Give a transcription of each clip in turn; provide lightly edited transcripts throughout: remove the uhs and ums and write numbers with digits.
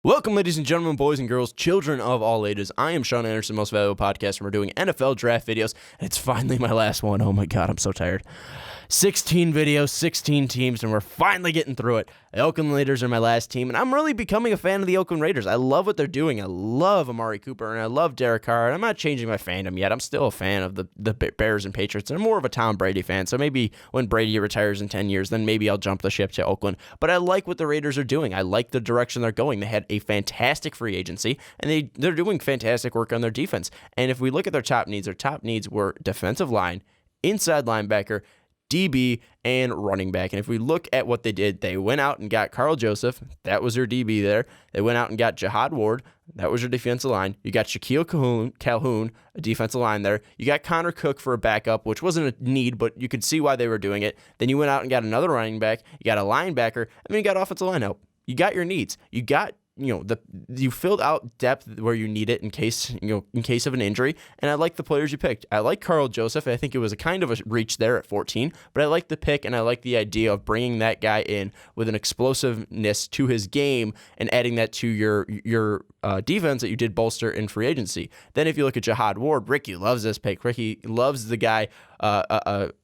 Welcome, ladies and gentlemen, boys and girls, children of all ages. I am Sean Anderson, Most Valuable Podcast, and we're doing NFL draft videos, and it's finally my last one. Oh my God, I'm so tired. 16 videos, 16 teams, and we're finally getting through it. The Oakland Raiders are my last team, and I'm really becoming a fan of the Oakland Raiders. I love what they're doing. I love Amari Cooper, and I love Derek Carr, and I'm not changing my fandom yet. I'm still a fan of the Bears and Patriots, and I'm more of a Tom Brady fan, so maybe when Brady retires in 10 years, then maybe I'll jump the ship to Oakland. But I like what the Raiders are doing. I like the direction they're going. They had a fantastic free agency, and they're doing fantastic work on their defense. And if we look at their top needs were defensive line, inside linebacker, DB, and running back. And if we look at what they did, they went out and got Carl Joseph. That was their DB there. They went out and got Jihad Ward. That was your defensive line. You got Shaquille Calhoun, a defensive line there. You got Connor Cook for a backup, which wasn't a need, but you could see why they were doing it. Then you went out and got another running back. You got a linebacker, and then you got offensive line help. You got your needs. You got you filled out depth where you need it in case of an injury, and I like the players you picked. I like Carl Joseph. I think it was a kind of a reach there at 14, but I like the pick, and I like the idea of bringing that guy in with an explosiveness to his game and adding that to your defense that you did bolster in free agency. Then if you look at Jihad Ward, Ricky loves this pick. Ricky loves the guy,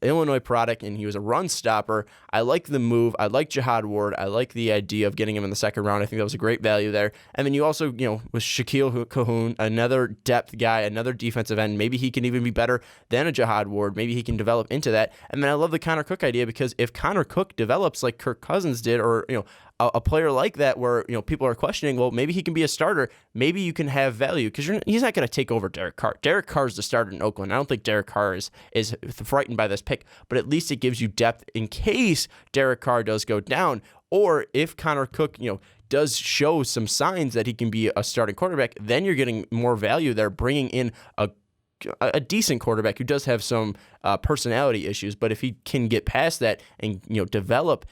Illinois product, and he was a run stopper. I like the move. I like Jihad Ward. I like the idea of getting him in the second round. I think that was a great value there. And then you also, with Shaquille Calhoun, another depth guy, another defensive end. Maybe he can even be better than a Jihad Ward. Maybe he can develop into that. And then I love the Connor Cook idea, because if Connor Cook develops like Kirk Cousins did, or a player like that where people are questioning, well, maybe he can be a starter. Maybe you can have value, because he's not going to take over Derek Carr. Derek Carr is the starter in Oakland. I don't think Derek Carr is frightened by this pick, but at least it gives you depth in case Derek Carr does go down, or if Connor Cook does show some signs that he can be a starting quarterback, then you're getting more value there, bringing in a decent quarterback who does have some personality issues. But if he can get past that and develop,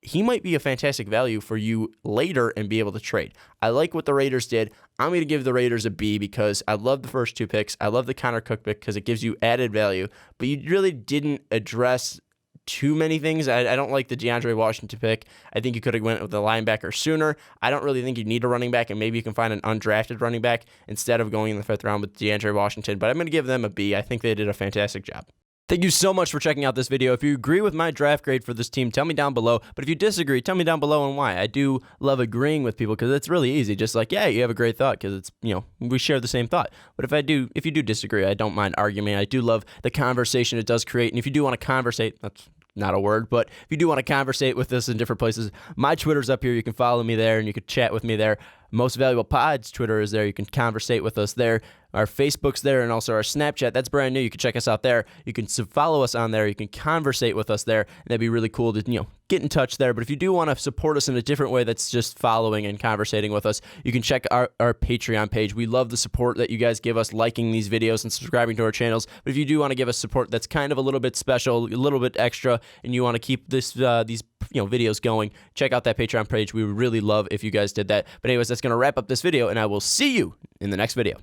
he might be a fantastic value for you later and be able to trade. I like what the Raiders did. I'm going to give the Raiders a B, because I love the first two picks. I love the Connor Cook pick because it gives you added value, but you really didn't address too many things. I don't like the DeAndre Washington pick. I think you could have went with the linebacker sooner. I don't really think you need a running back, and maybe you can find an undrafted running back instead of going in the fifth round with DeAndre Washington, but I'm going to give them a B. I think they did a fantastic job. Thank you so much for checking out this video. If you agree with my draft grade for this team, tell me down below. But if you disagree, tell me down below and why. I do love agreeing with people, because it's really easy. Just like, yeah, you have a great thought, because it's, we share the same thought. But if you do disagree, I don't mind arguing. I do love the conversation it does create. And if you do want to conversate, that's not a word, but if you do want to conversate with us in different places, my Twitter's up here. You can follow me there, and you can chat with me there. Most Valuable Pod's Twitter is there. You can conversate with us there. Our Facebook's there, and also our Snapchat. That's brand new. You can check us out there. You can follow us on there. You can conversate with us there, and that'd be really cool to get in touch there. But if you do want to support us in a different way that's just following and conversating with us, you can check our Patreon page. We love the support that you guys give us, liking these videos and subscribing to our channels. But if you do want to give us support that's kind of a little bit special, a little bit extra, and you want to keep these videos going, check out that Patreon page. We would really love if you guys did that. But anyways, that's going to wrap up this video, and I will see you in the next video.